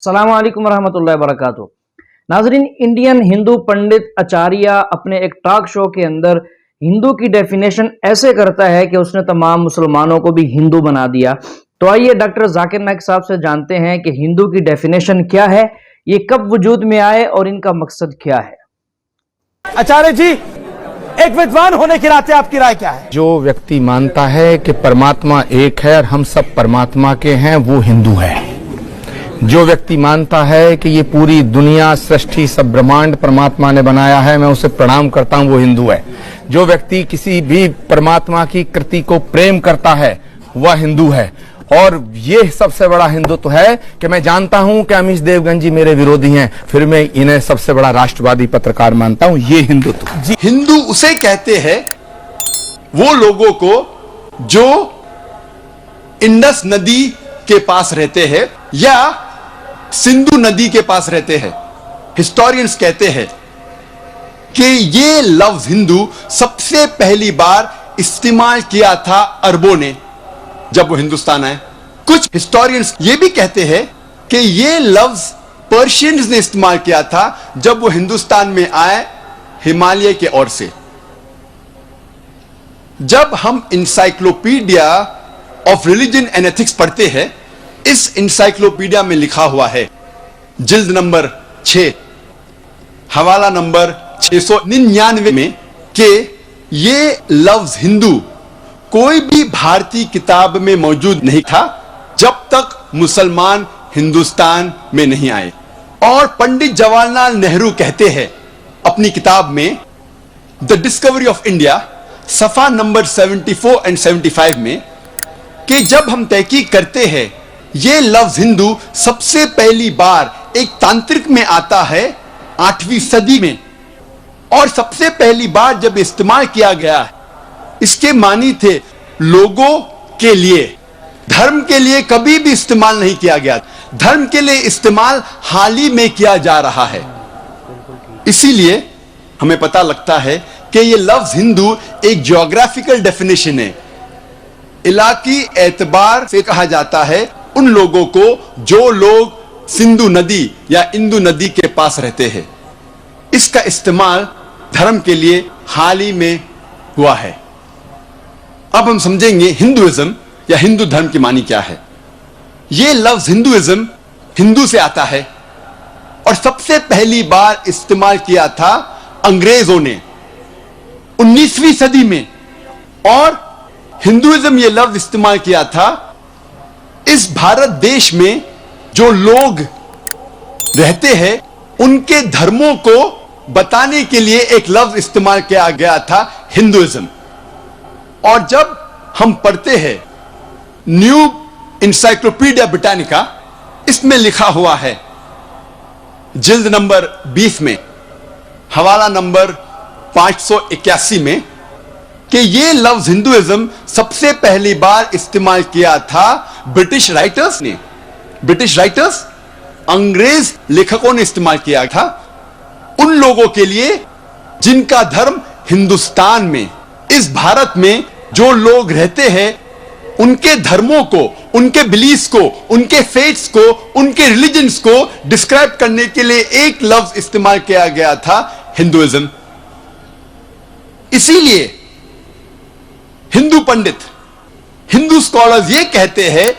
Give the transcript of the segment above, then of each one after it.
अस्सलाम वालेकुम रहमतुल्लाहि वबरकातुहू। नाजरीन, इंडियन हिंदू पंडित आचार्य अपने एक टॉक शो के अंदर हिंदू की डेफिनेशन ऐसे करता है कि उसने तमाम मुसलमानों को भी हिंदू बना दिया। तो आइए डॉक्टर जाकिर नाइक साहब से जानते हैं कि हिंदू की डेफिनेशन क्या है, ये कब वजूद में आए और इनका मकसद क्या है। आचार्य जी, एक विद्वान होने के नाते आपकी राय क्या है? जो व्यक्ति मानता है कि परमात्मा एक है और हम सब परमात्मा के हैं, वो हिंदू है। जो व्यक्ति मानता है कि ये पूरी दुनिया, सृष्टि, सब ब्रह्मांड परमात्मा ने बनाया है, मैं उसे प्रणाम करता हूं, वो हिंदू है। जो व्यक्ति किसी भी परमात्मा की कृति को प्रेम करता है, वह हिंदू है। और ये सबसे बड़ा हिंदुत्व है कि मैं जानता हूं कि अमीश देवगन जी मेरे विरोधी हैं, फिर मैं इन्हें सबसे बड़ा राष्ट्रवादी पत्रकार मानता हूं। ये हिंदुत्व। हिंदू उसे कहते हैं वो लोगों को जो इंडस नदी के पास रहते हैं या सिंधु नदी के पास रहते हैं। हिस्टोरियंस कहते हैं कि ये लफ्ज हिंदू सबसे पहली बार इस्तेमाल किया था अरबों ने जब वो हिंदुस्तान आए। कुछ हिस्टोरियंस ये भी कहते हैं कि ये लफ्ज पर्शियंस ने इस्तेमाल किया था जब वो हिंदुस्तान में आए हिमालय के ओर से। जब हम encyclopedia of religion and ethics पढ़ते हैं, इस इंसाइक्लोपीडिया में लिखा हुआ है, जिल्द नंबर 6, हवाला नंबर 699 में, कि ये लफ्ज हिंदू कोई भी भारतीय किताब में मौजूद नहीं था जब तक मुसलमान हिंदुस्तान में नहीं आए। और पंडित जवाहरलाल नेहरू कहते हैं अपनी किताब में द डिस्कवरी ऑफ इंडिया, सफा नंबर 74 एंड 75 में, कि जब हम तहकीक करते हैं ये लफ्ज हिंदू सबसे पहली बार एक तांत्रिक में आता है 8वीं सदी में, और सबसे पहली बार जब इस्तेमाल किया गया है, इसके मानी थे लोगों के लिए, धर्म के लिए कभी भी इस्तेमाल नहीं किया गया। धर्म के लिए इस्तेमाल हाल ही में किया जा रहा है। इसीलिए हमें पता लगता है कि ये लफ्ज हिंदू एक ज्योग्राफिकल डेफिनेशन है। इलाकी एतबार से कहा जाता है उन लोगों को जो लोग सिंधु नदी या इंदु नदी के पास रहते हैं। इसका इस्तेमाल धर्म के लिए हाल ही में हुआ है। अब हम समझेंगे हिंदुइज्म या हिंदू धर्म की मानी क्या है। यह लफ्ज हिंदुइज्म हिंदू से आता है और सबसे पहली बार इस्तेमाल किया था अंग्रेजों ने 19वीं सदी में। और हिंदुइज्म यह लफ्ज इस्तेमाल किया था इस भारत देश में जो लोग रहते हैं उनके धर्मों को बताने के लिए एक लफ्ज इस्तेमाल किया गया था, हिंदुइज्म। और जब हम पढ़ते हैं न्यू इंसाइक्लोपीडिया ब्रिटानिका, इसमें लिखा हुआ है जिल्द नंबर 20 में, हवाला नंबर 581 में, कि ये लफ्ज हिंदुइज्म सबसे पहली बार इस्तेमाल किया था ब्रिटिश राइटर्स ने। ब्रिटिश राइटर्स, अंग्रेज लेखकों ने इस्तेमाल किया था उन लोगों के लिए जिनका धर्म हिंदुस्तान में, इस भारत में जो लोग रहते हैं, उनके धर्मों को, उनके बिलीफ्स को, उनके फेथ्स को, उनके रिलीजन्स को डिस्क्राइब करने के लिए एक लफ्ज इस्तेमाल किया गया था, हिंदुइज्म। इसीलिए हिंदू पंडित, हिंदू स्कॉलर्स ये कहते हैं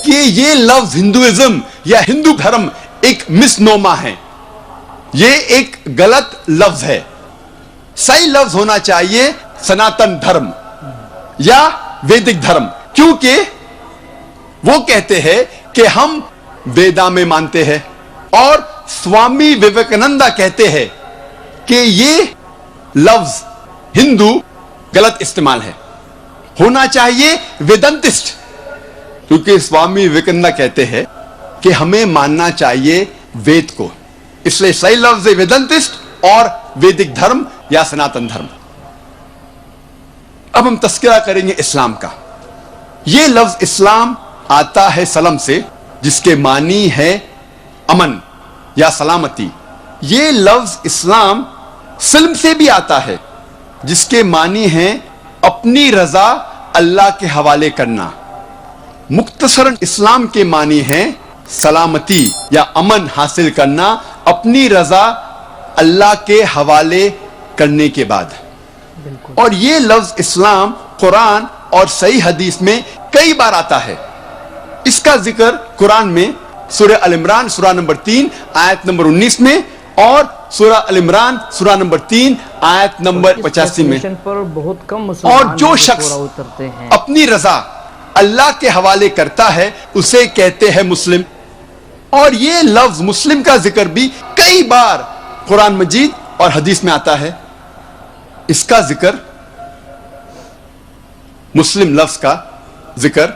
कि ये लफ्ज हिंदुइज्म या हिंदू धर्म एक मिसनोमा है, ये एक गलत लफ्ज है। सही लफ्ज होना चाहिए सनातन धर्म या वैदिक धर्म, क्योंकि वो कहते हैं कि हम वेदा में मानते हैं। और स्वामी विवेकानंदा कहते हैं कि ये लफ्ज हिंदू गलत इस्तेमाल है, होना चाहिए वेदांतिस्ट, क्योंकि स्वामी विवेकानंद कहते हैं कि हमें मानना चाहिए वेद को। इसलिए सही लफ्ज है वेदांतिस्ट और वैदिक धर्म या सनातन धर्म। अब हम तस्करा करेंगे इस्लाम का। यह लफ्ज इस्लाम आता है सलम से, जिसके मानी है अमन या सलामती। यह लफ्ज इस्लाम सिल्म से भी आता है, जिसके मानी है अपनी रजा अल्लाह के हवाले करना। मुख्तसरन इस्लाम के मानी है सलामती या अमन हासिल करना अपनी रजा अल्लाह के हवाले करने के बाद। और ये लफ्ज इस्लाम कुरान और सही हदीस में कई बार आता है। इसका जिक्र कुरान में सूरह अल इमरान सूरा नंबर 3 आयत नंबर 19 में और सूरह अल इमरान सूरा नंबर 3 आयत नंबर 85 में। पर बहुत कम और जो शख्स उतरते हैं अपनी रजा अल्लाह के हवाले करता है उसे कहते हैं मुस्लिम। और ये लफ्ज मुस्लिम का जिक्र भी कई बार कुरान मजीद और हदीस में आता है। इसका जिक्र मुस्लिम लफ्ज का जिक्र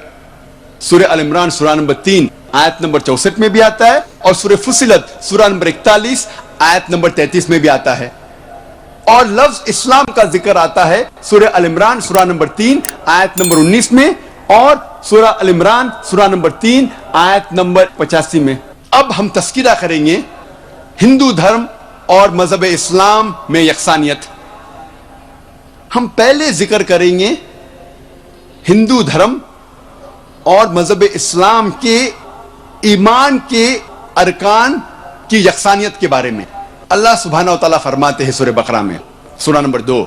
सूरह अल इमरान सूरा नंबर 3 आयत नंबर 64 में भी आता है और सूरह फुसिलत सूरा नंबर 41 आयत नंबर 33 में भी आता है। और लफ्ज इस्लाम का जिक्र आता है सूरह अल इमरान सूरा नंबर 3 आयत नंबर 19 में और सूरह अल इमरान सूरा नंबर 3 आयत नंबर 85 में। अब हम तस्कीरा करेंगे हिंदू धर्म और मजहब इस्लाम में यकसानियत। हम पहले जिक्र करेंगे हिंदू धर्म और मजहब इस्लाम के ईमान के अरकान की यकसानियत के बारे में। अल्लाह सुब्हानहू व तआला फरमाते हैं सूरह बकरा में सूरा नंबर 2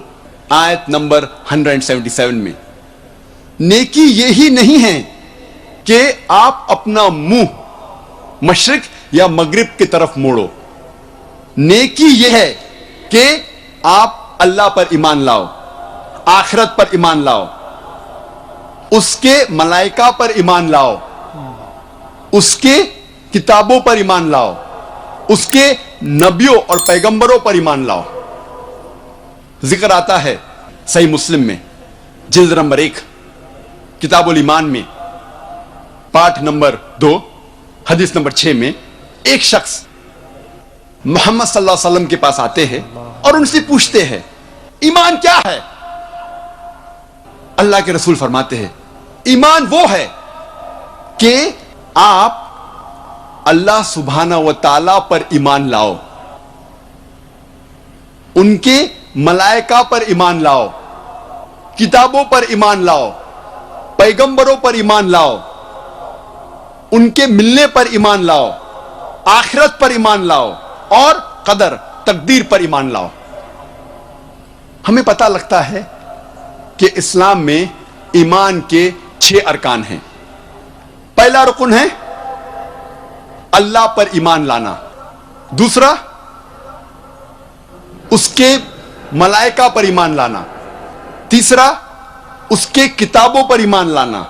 आयत नंबर 177 में, नेकी यही नहीं है कि आप अपना मुंह मशरिक या मगरिब की तरफ मोड़ो। नेकी यह है कि आप अल्लाह पर ईमान लाओ, आखिरत पर ईमान लाओ, उसके मलाइका पर ईमान लाओ, उसके किताबों पर ईमान लाओ, उसके नबियों और पैगंबरों पर ईमान लाओ। जिक्र आता है सही मुस्लिम में जिल्द नंबर 1 किताबुल ईमान में पाठ नंबर 2 हदीस नंबर 6 में एक शख्स मोहम्मद सल्लल्लाहु अलैहि वसल्लम के पास आते हैं और उनसे पूछते हैं ईमान क्या है। अल्लाह के रसूल फरमाते हैं ईमान वो है कि आप अल्लाह सुब्हानहू व तआला पर ईमान लाओ, उनके मलाइका पर ईमान लाओ, किताबों पर ईमान लाओ, पैगंबरों पर ईमान लाओ, उनके मिलने पर ईमान लाओ, आखिरत पर ईमान लाओ और कदर तकदीर पर ईमान लाओ। हमें पता लगता है कि इस्लाम में ईमान के 6 अरकान हैं। पहला रुकन है अल्लाह पर ईमान लाना, दूसरा उसके मलाइका पर ईमान लाना, तीसरा उसके किताबों पर ईमान लाना,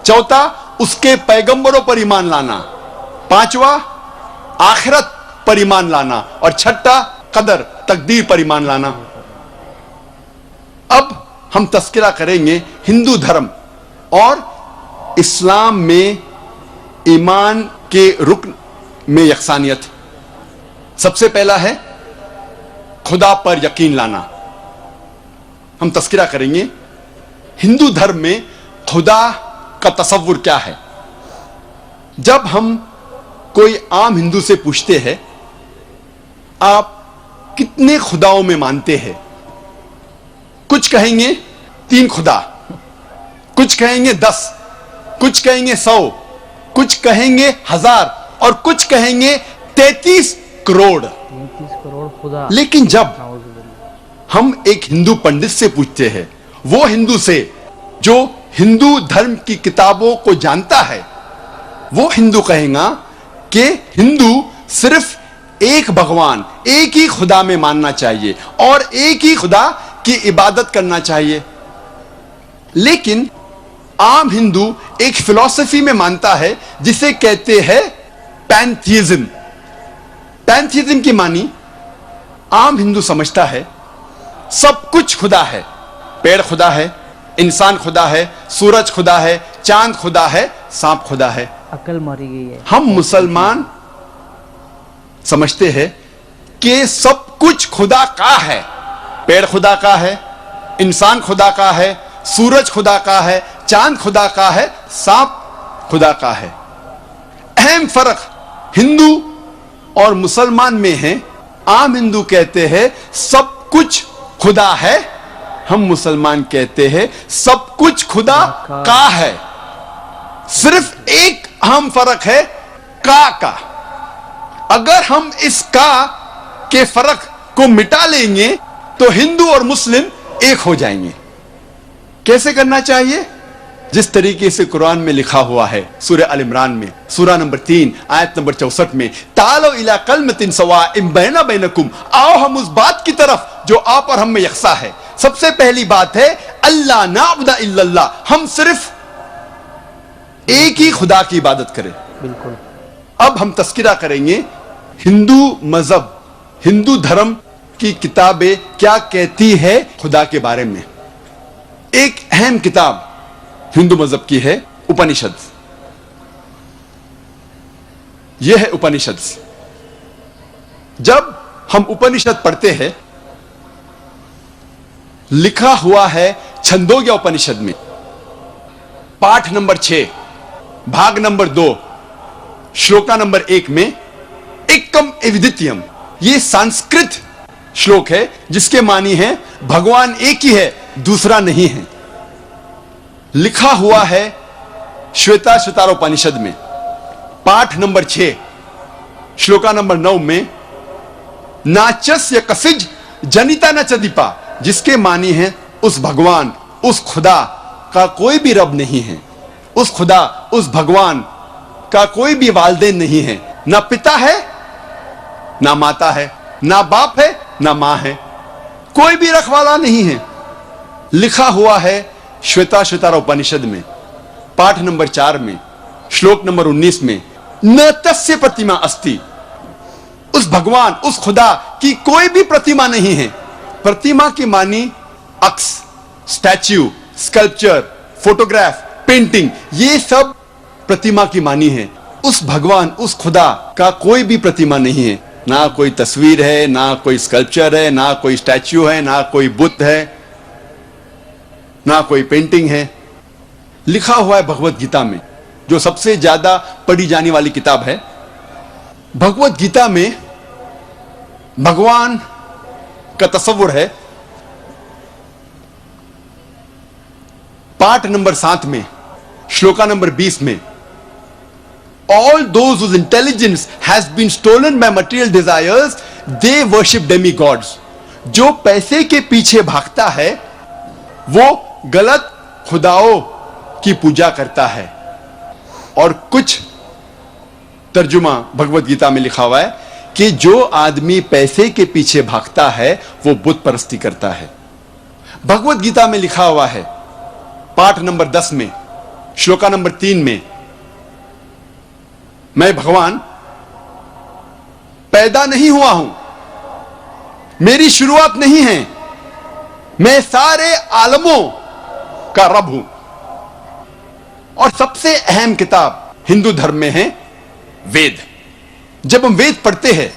चौथा उसके पैगंबरों पर ईमान लाना, पांचवा आखिरत पर ईमान लाना और छठा कदर तकदीर पर ईमान लाना। अब हम तस्करा करेंगे हिंदू धर्म और इस्लाम में ईमान के रुकन में यकसानियत। सबसे पहला है खुदा पर यकीन लाना। हम तस्करा करेंगे हिंदू धर्म में खुदा का तसव्वुर क्या है। जब हम कोई आम हिंदू से पूछते हैं आप कितने खुदाओं में मानते हैं, कुछ कहेंगे 3 खुदा, कुछ कहेंगे 10, कुछ कहेंगे 100, कुछ कहेंगे 1000 और कुछ कहेंगे 33 करोड़। 33 करोड़ खुदा। लेकिन जब हम एक हिंदू पंडित से पूछते हैं, वो हिंदू से जो हिंदू धर्म की किताबों को जानता है, वो हिंदू कहेगा कि हिंदू सिर्फ एक भगवान, एक ही खुदा में मानना चाहिए और एक ही खुदा की इबादत करना चाहिए। लेकिन आम हिंदू एक फिलॉसफी में मानता है जिसे कहते हैं पैंथीइज्म। पैंथीइज्म की मानी आम हिंदू समझता है सब कुछ खुदा है, पेड़ खुदा है, इंसान खुदा है, सूरज खुदा है, चांद खुदा है, सांप खुदा है। अकल मारी गई है। हम मुसलमान समझते हैं कि सब कुछ खुदा का है, पेड़ खुदा का है, इंसान खुदा का है, सूरज खुदा का है, चांद खुदा का है, सांप खुदा का है। अहम फर्क हिंदू और मुसलमान में है। आम हिंदू कहते हैं सब कुछ खुदा है, हम मुसलमान कहते हैं सब कुछ खुदा का है। सिर्फ एक अहम फर्क है کا. اگر ہم اس کا کے فرق کو مٹا لیں گے تو ہندو اور مسلم ایک ہو جائیں گے. کیسے کرنا چاہیے؟ جس طریقے سے قرآن میں لکھا ہوا ہے سورہ ال عمران میں سورہ نمبر 3 آیت نمبر 64 میں، تعالوا الی کلمۃ سواء بیننا بینکم، آؤ ہم اس بات کی طرف جو آپ اور ہم میں یکساں ہے. سب سے پہلی بات ہے اللہ نعبد الا اللہ، ہم صرف ایک ہی خدا کی عبادت کریں. بالکل. اب ہم تذکرہ کریں گے ہندو مذہب، ہندو دھرم کی کتابیں کیا کہتی ہے خدا کے بارے میں. ایک اہم کتاب ہندو مذہب کی ہے اپنشد. یہ ہے اپنشد. جب ہم اپنشد پڑھتے ہیں، لکھا ہوا ہے چھندوگیا اپنشد میں پاٹھ نمبر 6 بھاگ نمبر 2 شلوکا نمبر 1 میں ایکم ایودتیم، یہ سنسکرت شلوک ہے جس کے معنی ہے بھگوان ایک ہی ہے، دوسرا نہیں ہے. لکھا ہوا ہے شویتا شوتاروپنشد میں پاٹھ نمبر 6 شلوکا نمبر 9 میں ناچسیا کسج جنیتا نچ دیپا، جس کے معنی ہے اس بھگوان، اس خدا کا کوئی بھی رب نہیں ہے، اس خدا، اس بھگوان کا کوئی بھی والدین نہیں ہے، نہ پتا ہے نہ ماتا ہے، نہ باپ ہے نہ ماں ہے، کوئی بھی رکھوالا نہیں ہے. لکھا ہوا ہے شویتا شوتاروپنشد میں پاٹھ نمبر 4 میں شلوک نمبر 19 میں نہ تسیہ پرتیما استی، اس بھگوان، اس خدا کی کوئی بھی پرتیما نہیں ہے. پرتیما کی معنی عکس، سٹیچو، اسکلپچر، فوٹوگراف، پینٹنگ، یہ سب پرتیما کی معنی ہے. اس بھگوان، اس خدا کا کوئی بھی پرتیما نہیں ہے، نہ کوئی تصویر ہے، نہ کوئی اسکلپچر ہے، نہ کوئی سٹیچو ہے، نہ کوئی بت ہے، نہ کوئی پینٹنگ ہے. لکھا ہوا ہے بھگوت گیتا میں، جو سب سے زیادہ پڑھی جانے والی کتاب ہے. بھگوت گیتا میں بھگوان کا تصور ہے. پاٹھ نمبر 7 میں شلوکا نمبر 20 میں all those whose intelligence has been stolen by material desires they worship demigods. جو پیسے کے پیچھے بھاگتا ہے وہ غلط خداؤں کی پوجا کرتا ہے. اور کچھ ترجمہ بھگوت گیتا میں لکھا ہوا ہے کہ جو آدمی پیسے کے پیچھے بھاگتا ہے وہ بت پرستی کرتا ہے. بھگوت گیتا میں لکھا ہوا ہے پاٹھ نمبر 10 میں شلوکا نمبر 3 میں میں بھگوان پیدا نہیں ہوا ہوں، میری شروعات نہیں ہے، میں سارے عالموں کا رب ہوں. اور سب سے اہم کتاب ہندو دھرم میں ہے وید. جب ہم وید پڑھتے ہیں